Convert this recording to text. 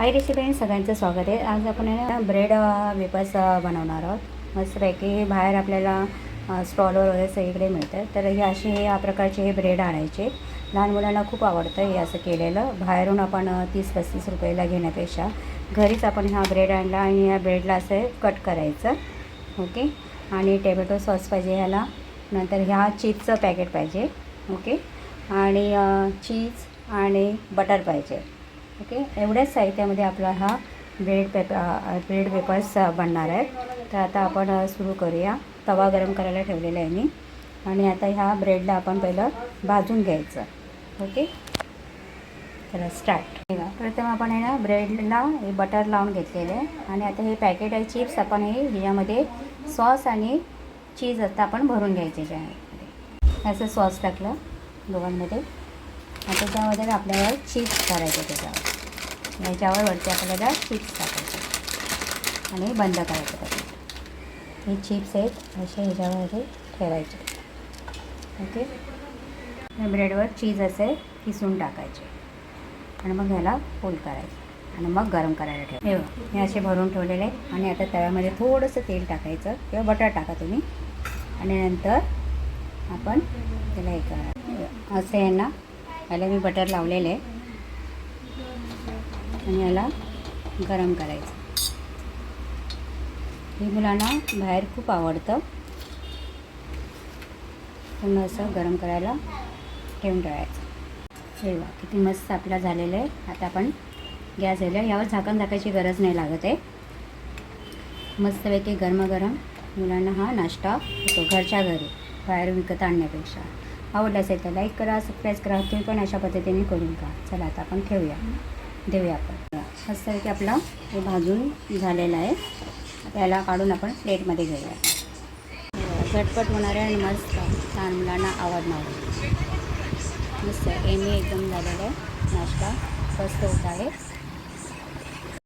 हाय recipe सगळ्यांचं स्वागत आहे। आज आपण ब्रेड वेपर्स बनवणार आहोत। मस्तपैकी बाहेर आपल्याला स्टॉलवर वगैरे सगळीकडे मिळतात। तर हे असे या प्रकारचे हे ब्रेड आणायचे। लहान मुलांना खूप आवडतं हे असं केलेलं। बाहेरून आपण 30-35 रुपयाला घेण्यापेक्षा घरीच आपण हा ब्रेड आणला आणि या ब्रेडला असं कट करायचं। ओके, आणि टोमॅटो सॉस पाहिजे ह्याला। नंतर ह्या चीजचं पॅकेट पाहिजे। ओके, आणि चीज आणि बटर पाहिजे। ओके, एवढ्याच साहित्यामध्ये आपला हा ब्रेड वेपर्स बनणार आहे। तर आता आपण सुरू करूया। तवा गरम करायला ठेवलेला आहे मी, आणि आता ह्या ब्रेडला आपण पहिलं भाजून घ्यायचं। ओके, चला स्टार्ट। प्रथम आपण आहे ना ब्रेडला हे बटर लावून घेतलेलं आहे, आणि आता हे पॅकेट आहे चिप्स आपण हे ह्याच्यामध्ये सॉस आणि चीज आता आपण भरून घ्यायचे त्यामध्ये। असं सॉस टाकलं दोघांमध्ये, आता त्यामध्ये आपल्याला चीज करायचं त्याच्यावर। याच्यावर वरती आपल्याला चिप्स टाकायचे आणि बंद करायचं पॅकेट। हे चिप्स आहेत असे ह्याच्यामध्ये ठेवायचे। ओके, या ब्रेडवर चीज असे किसून टाकायचे आणि मग ह्याला फोल्ड करायचं आणि मग गरम करायला ठेवायचं। हे असे भरून ठेवलेले आहे, आणि आता तव्यामध्ये थोडंसं तेल टाकायचं किंवा बटर टाका तुम्ही, आणि नंतर आपण त्याला हे करा असं आहे ना। याला मी बटर लावलेलं आहे आणि याला गरम करायचं। हे मुलांना बाहेर खूप आवडतं, पूर्ण असं गरम करायला ठेवून ठेवायचं। हे बघा किती मस्त आपला झालेलं आहे। आता आपण गॅस झाला, यावर झाकण टाकायची गरज नाही लागत आहे। मस्तपैकी गरमागरम मुलांना हा नाश्ता होतो घरच्या घरी, बाहेर विकत आणण्यापेक्षा। आवडलं असेल तर लाईक करा, सबस्क्राईब करा। तुम्ही पण अशा पद्धतीने करून का। चला आता आपण देऊया आपण। मस्तपैकी आपला हे भाजून झालेलं आहे। त्याला काढून आपण प्लेटमध्ये घेऊया। झटपट होणार आहे आणि मस्त लहान मुलांना आवडणार। मस्त एमी एकदम झालेलं आहे, नाश्ता मस्त होत आहे।